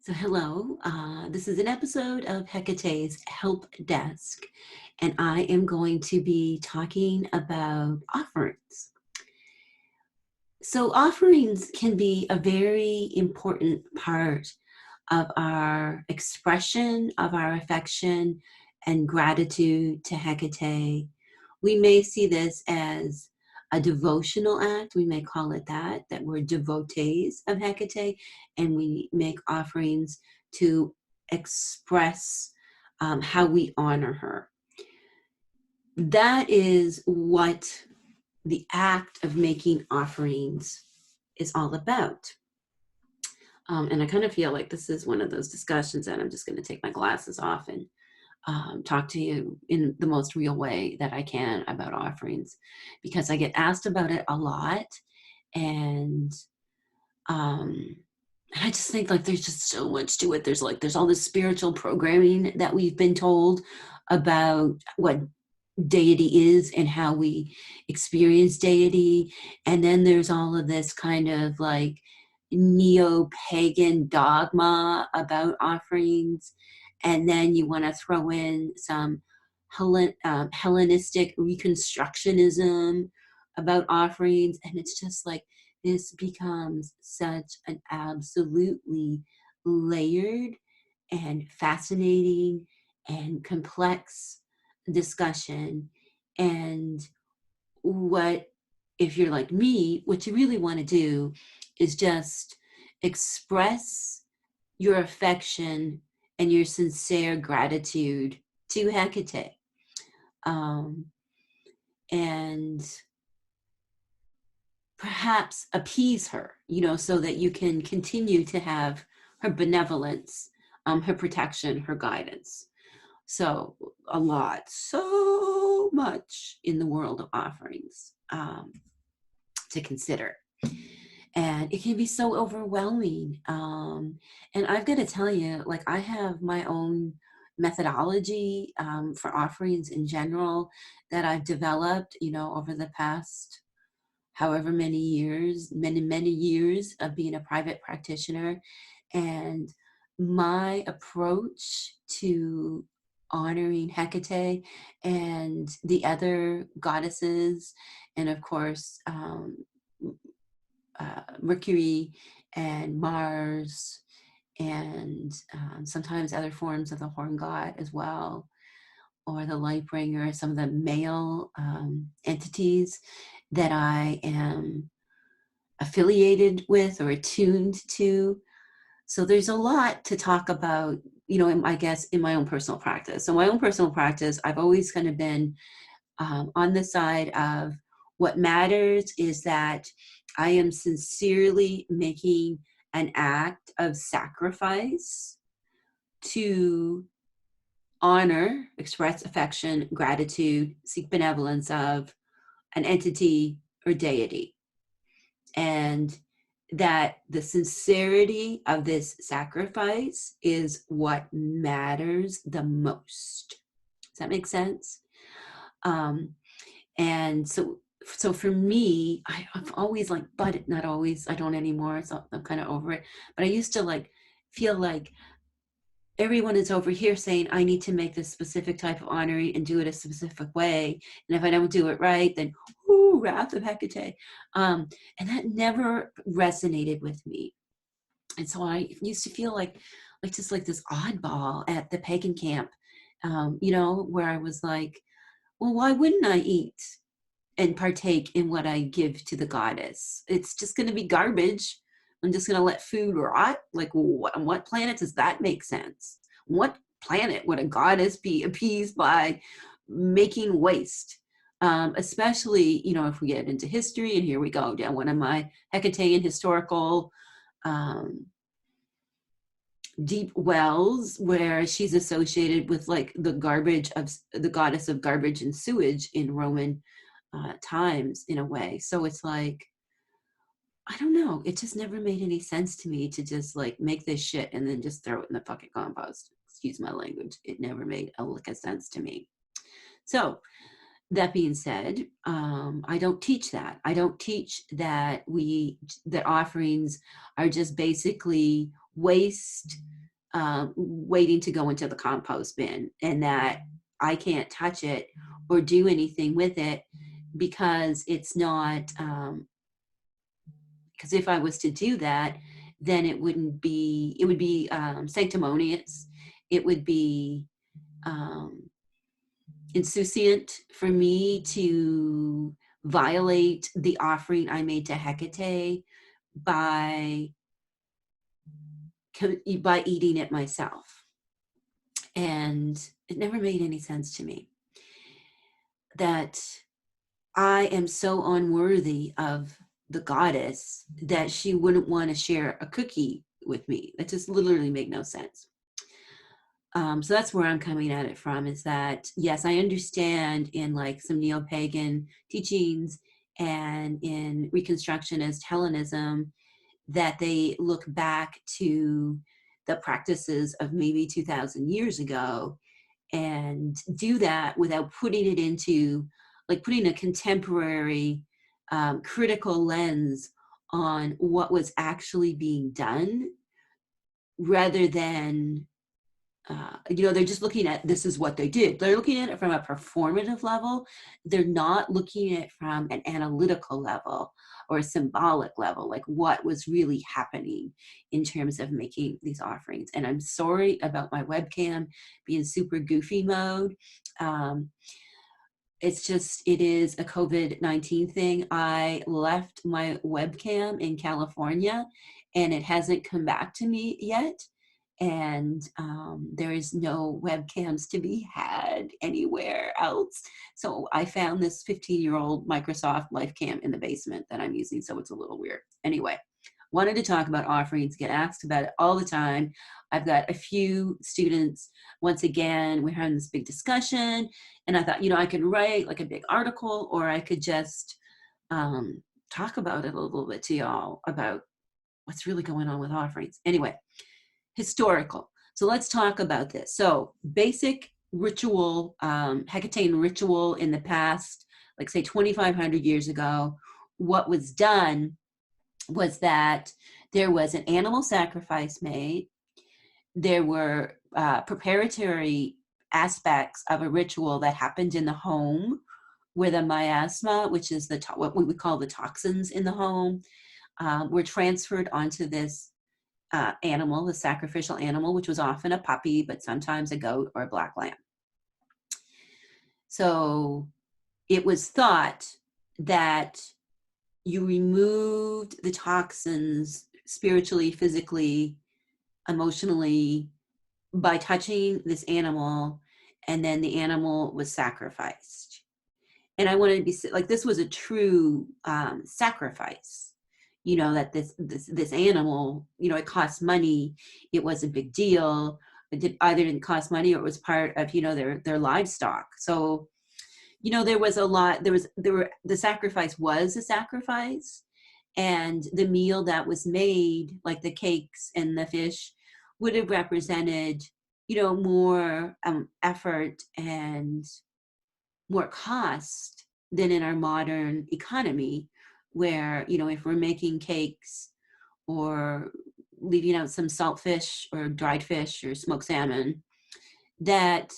So hello, this is an episode of Hecate's Help Desk, and I am going to be talking about offerings. So offerings can be a very important part of our expression of our affection and gratitude to Hecate. We may see this as a devotional act. We may call it that we're devotees of Hecate, and we make offerings to express how we honor her. That is what the act of making offerings is all about. And I kind of feel like this is one of those discussions that I'm just going to take my glasses off and talk to you in the most real way that I can about offerings, because I get asked about it a lot. And I just think like there's just so much to it. There's all this spiritual programming that we've been told about what deity is and how we experience deity. And then there's all of this kind of like neo-pagan dogma about offerings. And then you want to throw in some Hellenistic reconstructionism about offerings. And it's just like, this becomes such an absolutely layered and fascinating and complex discussion. And what, if you're like me, what you really want to do is just express your affection and your sincere gratitude to Hecate, and perhaps appease her, so that you can continue to have her benevolence, her protection, her guidance. So so much in the world of offerings to consider. And it can be so overwhelming. And I've got to tell you, like, I have my own methodology for offerings in general that I've developed, over the past however many years, many years of being a private practitioner. And my approach to honoring Hecate and the other goddesses, and of course, Mercury and Mars, and sometimes other forms of the horn god as well, or the light bringer, some of the male entities that I am affiliated with or attuned to. So there's a lot to talk about, I guess, in my own personal practice. So my own personal practice, I've always kind of been on the side of what matters is that I am sincerely making an act of sacrifice to honor, express affection, gratitude, seek benevolence of an entity or deity. And that the sincerity of this sacrifice is what matters the most. Does that make sense? And so for me, I've always like, but not always, I don't anymore. So I'm kind of over it. But I used to like feel like everyone is over here saying I need to make this specific type of honoring and do it a specific way. And if I don't do it right, then wrath of Hecate. And that never resonated with me. And so I used to feel like just like this oddball at the pagan camp, where I was like, well, why wouldn't I eat and partake in what I give to the goddess? It's just going to be garbage. I'm just going to let food rot. Like, on what planet does that make sense? What planet would a goddess be appeased by making waste? Especially, if we get into history, and here we go down one of my Hecatean historical deep wells where she's associated with like the goddess of garbage and sewage in Roman times in a way. So it's like, I don't know. It just never made any sense to me to just like make this shit and then just throw it in the fucking compost. Excuse my language. It never made a lick of sense to me. So That being said, I don't teach that. I don't teach that that offerings are just basically waste, waiting to go into the compost bin, and that I can't touch it or do anything with it because it's not. Because if I was to do that, then it wouldn't be. It would be sanctimonious. It would be. Um, Insouciant for me to violate the offering I made to Hecate by by eating it myself. And it never made any sense to me that I am so unworthy of the goddess that she wouldn't want to share a cookie with me. That just literally made no sense. So that's where I'm coming at it from, is that, yes, I understand in like some neo-pagan teachings and in Reconstructionist Hellenism that they look back to the practices of maybe 2,000 years ago and do that without putting it into, like, putting a contemporary critical lens on what was actually being done, rather than they're just looking at, this is what they did. They're looking at it from a performative level. They're not looking at it from an analytical level or a symbolic level, like what was really happening in terms of making these offerings. And I'm sorry about my webcam being super goofy mode. Um, it's just, it is a COVID-19 thing. I left my webcam in California and it hasn't come back to me yet. And there is no webcams to be had anywhere else. So I found this 15-year-old Microsoft LifeCam in the basement that I'm using. So it's a little weird. Anyway, wanted to talk about offerings, get asked about it all the time. I've got a few students. Once again, we're having this big discussion, and I thought, I could write like a big article, or I could just talk about it a little bit to y'all about what's really going on with offerings. Anyway, historical. So let's talk about this. So basic ritual, Hecatean ritual in the past, like say 2,500 years ago, what was done was that there was an animal sacrifice made. There were preparatory aspects of a ritual that happened in the home, where the miasma, which is what we would call the toxins in the home, were transferred onto this animal, the sacrificial animal, which was often a puppy, but sometimes a goat or a black lamb. So it was thought that you removed the toxins spiritually, physically, emotionally by touching this animal, and then the animal was sacrificed. And I wanted to be like, this was a true sacrifice. That this animal, it cost money. It was a big deal. It either didn't cost money or it was part of, their livestock. So, there was a lot, the sacrifice was a sacrifice, and the meal that was made, like the cakes and the fish, would have represented, more effort and more cost than in our modern economy, where, if we're making cakes or leaving out some salt fish or dried fish or smoked salmon, that,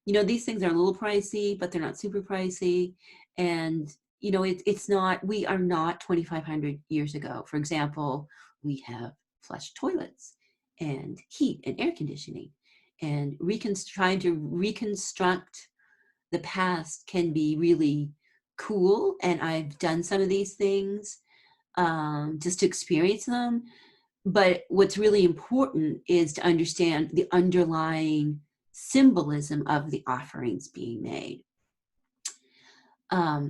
these things are a little pricey, but they're not super pricey. And, it's not, we are not 2,500 years ago. For example, we have flush toilets and heat and air conditioning, and trying to reconstruct the past can be really cool. And I've done some of these things just to experience them. But what's really important is to understand the underlying symbolism of the offerings being made.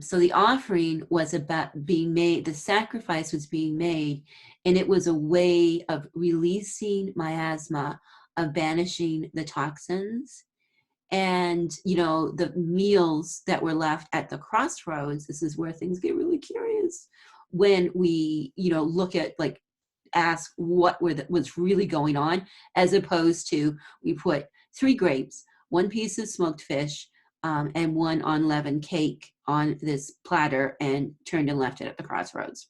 So the offering was about being made, the sacrifice was being made, and it was a way of releasing miasma, of banishing the toxins. And, the meals that were left at the crossroads, this is where things get really curious. When we, look at, like, ask what was really going on, as opposed to, we put 3 grapes, 1 piece of smoked fish, and one unleavened cake on this platter and turned and left it at the crossroads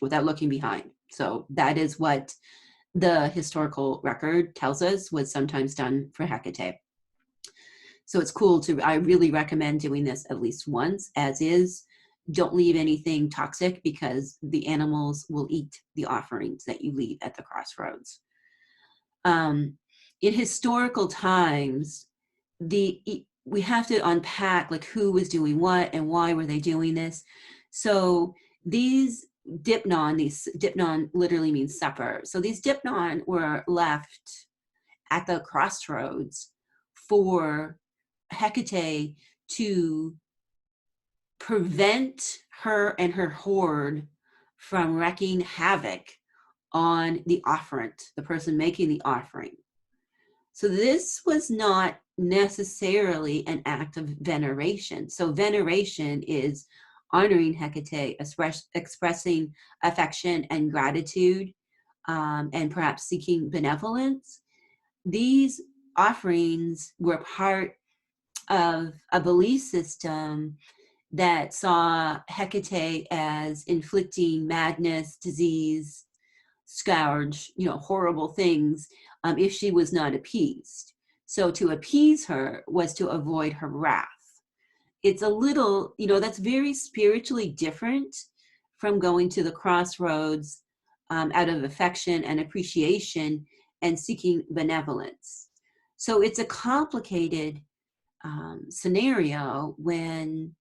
without looking behind. So that is what the historical record tells us was sometimes done for Hecate. So it's cool I really recommend doing this at least once, as is. Don't leave anything toxic because the animals will eat the offerings that you leave at the crossroads. In historical times, we have to unpack like who was doing what and why were they doing this. So these dipnon literally means supper. So these dipnon were left at the crossroads for Hecate to prevent her and her horde from wreaking havoc on the offerant, the person making the offering. So this was not necessarily an act of veneration. So veneration is honoring Hecate, expressing affection and gratitude, and perhaps seeking benevolence. These offerings were part of a belief system that saw Hecate as inflicting madness, disease, scourge, horrible things, if she was not appeased. So to appease her was to avoid her wrath. It's a little, that's very spiritually different from going to the crossroads out of affection and appreciation and seeking benevolence. So it's a complicated scenario when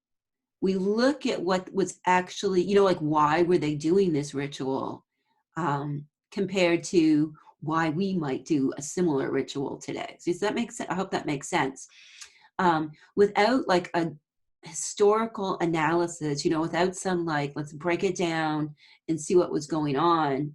we look at what was actually, like why were they doing this ritual compared to why we might do a similar ritual today. So does that make sense? I hope that makes sense. Without like a historical analysis, without some like, let's break it down and see what was going on,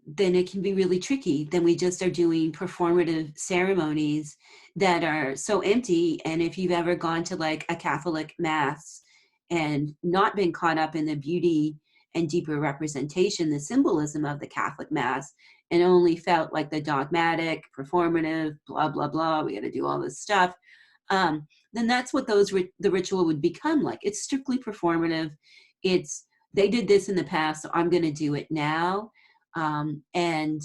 then it can be really tricky. Then we just are doing performative ceremonies that are so empty. And if you've ever gone to like a Catholic mass and not been caught up in the beauty and deeper representation, the symbolism of the Catholic mass, and only felt like the dogmatic, performative, blah, blah, blah, we got to do all this stuff, then that's what the ritual would become like. It's strictly performative. They did this in the past, so I'm going to do it now. And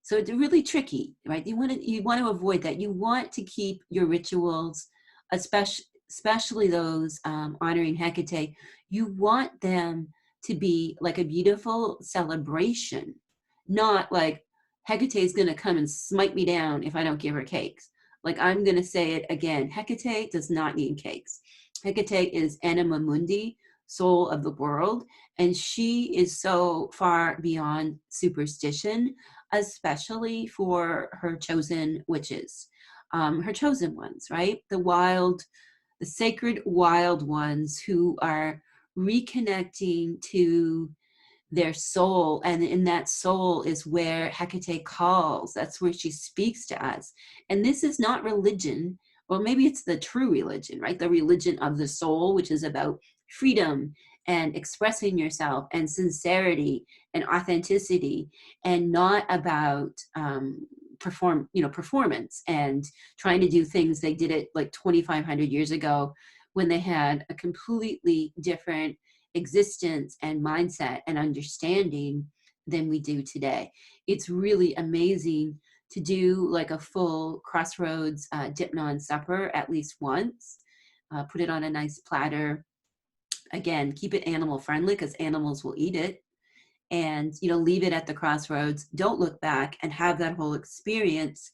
so it's really tricky, right? You want to avoid that. You want to keep your rituals, especially those honoring Hecate. You want them to be like a beautiful celebration, not like Hecate is going to come and smite me down if I don't give her cakes. Like, I'm going to say it again. Hecate does not need cakes. Hecate is anima mundi, soul of the world, and she is so far beyond superstition, especially for her chosen witches, her chosen ones, right? The sacred wild ones who are reconnecting to their soul, and in that soul is where Hecate calls. That's where she speaks to us. And this is not religion, or maybe it's the true religion, right? The religion of the soul, which is about freedom and expressing yourself and sincerity and authenticity, and not about performance and trying to do things. They did it like 2,500 years ago when they had a completely different existence and mindset and understanding than we do today. It's really amazing to do like a full crossroads dipnon supper at least once. Put it on a nice platter. Again, keep it animal friendly because animals will eat it. And leave it at the crossroads. Don't look back, and have that whole experience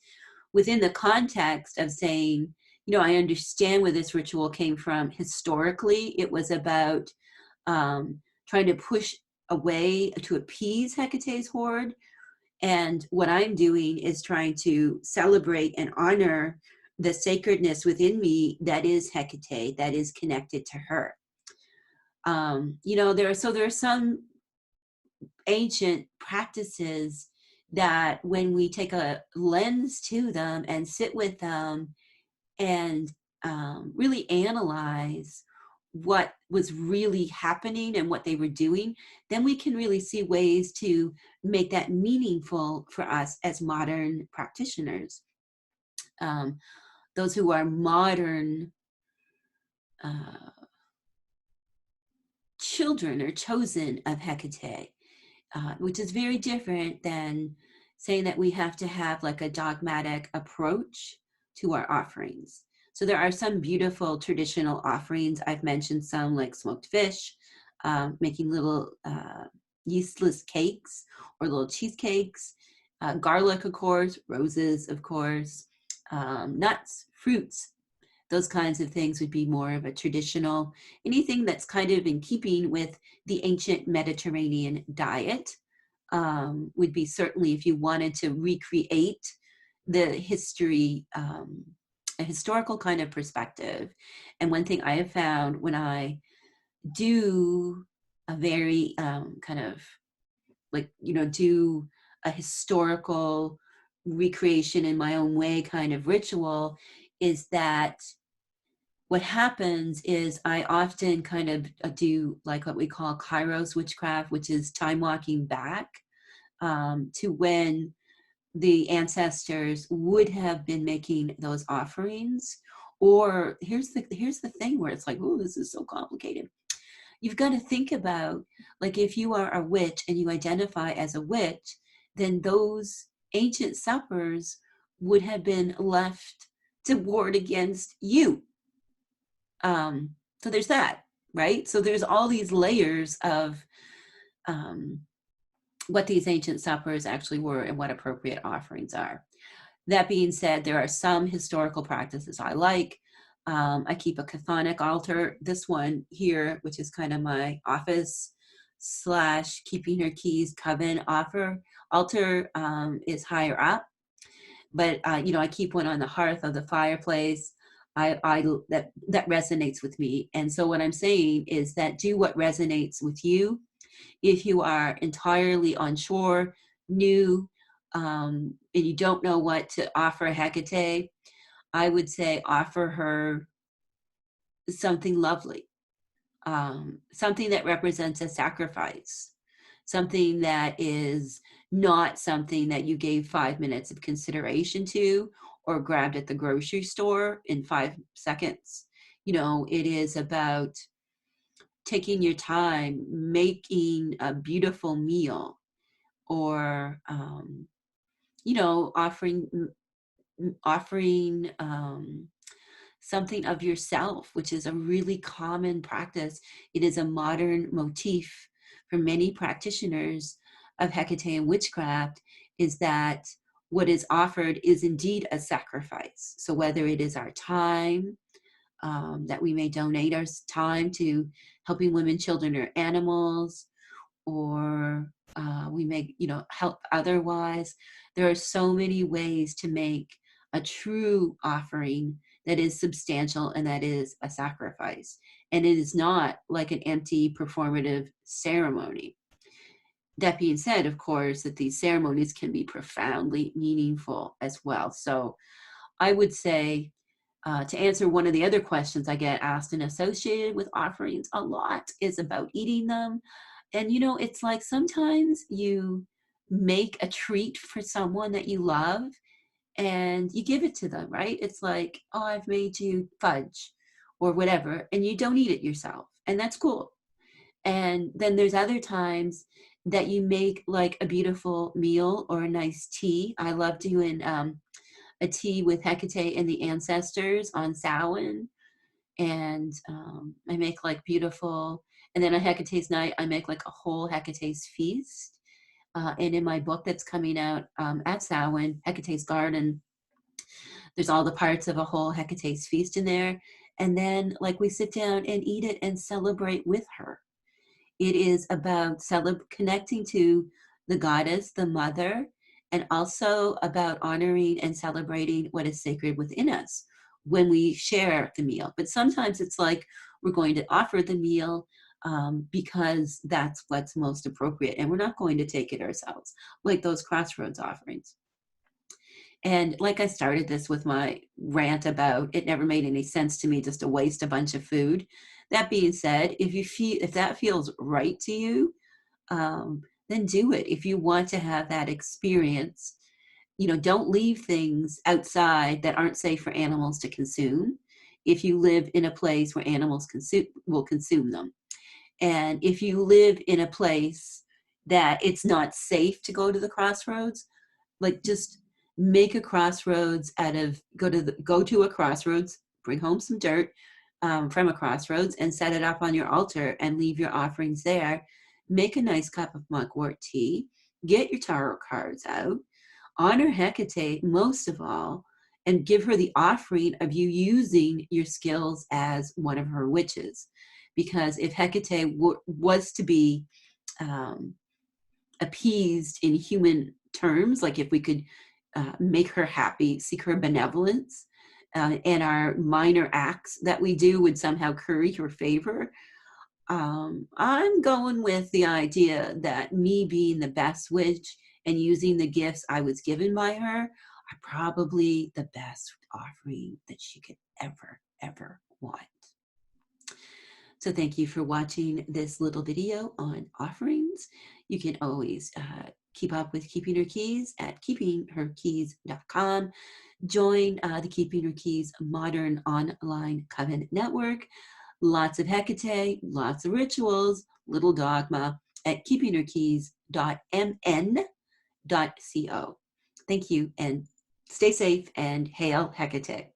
within the context of saying, I understand where this ritual came from. Historically, it was about trying to push away to appease Hecate's horde. And what I'm doing is trying to celebrate and honor the sacredness within me that is Hecate, that is connected to her. There are some ancient practices that when we take a lens to them and sit with them and really analyze what was really happening and what they were doing, then we can really see ways to make that meaningful for us as modern practitioners. The those who are modern children or chosen of Hecate, which is very different than saying that we have to have like a dogmatic approach to our offerings. So there are some beautiful traditional offerings. I've mentioned some like smoked fish, making little yeastless cakes or little cheesecakes, garlic, of course, roses, of course, nuts, fruits. Those kinds of things would be more of a traditional, anything that's kind of in keeping with the ancient Mediterranean diet would be certainly if you wanted to recreate the history, a historical kind of perspective. And one thing I have found when I do a very kind of like, do a historical recreation in my own way kind of ritual is that what happens is I often kind of do like what we call Kairos Witchcraft, which is time walking back to when the ancestors would have been making those offerings. Or here's the thing where it's like, oh, this is so complicated. You've got to think about, like, if you are a witch and you identify as a witch, then those ancient suppers would have been left to ward against you. So there's that, right? So there's all these layers of what these ancient suppers actually were and what appropriate offerings are. That being said, there are some historical practices I like. I keep a chthonic altar. This one here, which is kind of my office / keeping her keys coven altar is higher up. But I keep one on the hearth of the fireplace. That resonates with me. And so what I'm saying is that do what resonates with you. If you are entirely unsure, new, and you don't know what to offer Hecate, I would say offer her something lovely, something that represents a sacrifice, something that is not something that you gave 5 minutes of consideration to or grabbed at the grocery store in 5 seconds. It is about taking your time, making a beautiful meal, or offering something of yourself, which is a really common practice. It is a modern motif for many practitioners of Hecatean witchcraft, is that what is offered is indeed a sacrifice. So whether it is our time, that we may donate our time to helping women, children, or animals, or we may, help otherwise. There are so many ways to make a true offering that is substantial and that is a sacrifice. And it is not like an empty performative ceremony. That being said, of course, that these ceremonies can be profoundly meaningful as well. So I would say, to answer one of the other questions I get asked and associated with offerings a lot is about eating them. And, it's like sometimes you make a treat for someone that you love and you give it to them, right? It's like, oh, I've made you fudge or whatever, and you don't eat it yourself. And that's cool. And then there's other times that you make like a beautiful meal or a nice tea. I love doing a tea with Hecate and the ancestors on Samhain. And I make like beautiful, and then on Hecate's night, I make like a whole Hecate's feast. And in my book that's coming out at Samhain, Hecate's Garden, there's all the parts of a whole Hecate's feast in there. And then like we sit down and eat it and celebrate with her. It is about connecting to the goddess, the mother, and also about honoring and celebrating what is sacred within us when we share the meal. But sometimes it's like we're going to offer the meal because that's what's most appropriate, and we're not going to take it ourselves, like those crossroads offerings. And like I started this with my rant about it never made any sense to me just to waste a bunch of food. That being said, if that feels right to you, then do it. If you want to have that experience, don't leave things outside that aren't safe for animals to consume if you live in a place where animals will consume them. And if you live in a place that it's not safe to go to the crossroads, like just make a crossroads out of, go to a crossroads, bring home some dirt from a crossroads and set it up on your altar and leave your offerings there. Make a nice cup of mugwort tea, get your tarot cards out, honor Hecate most of all, and give her the offering of you using your skills as one of her witches. Because if Hecate was to be appeased in human terms, like if we could make her happy, seek her benevolence, and our minor acts that we do would somehow curry her favor, I'm going with the idea that me being the best witch and using the gifts I was given by her are probably the best offering that she could ever want. So thank you for watching this little video on offerings. You can always keep up with Keeping Her Keys at keepingherkeys.com. Join the Keeping Her Keys Modern Online Coven Network. Lots of Hecate, lots of rituals, little dogma at keepingherkeys.mn.co. Thank you and stay safe and hail Hecate.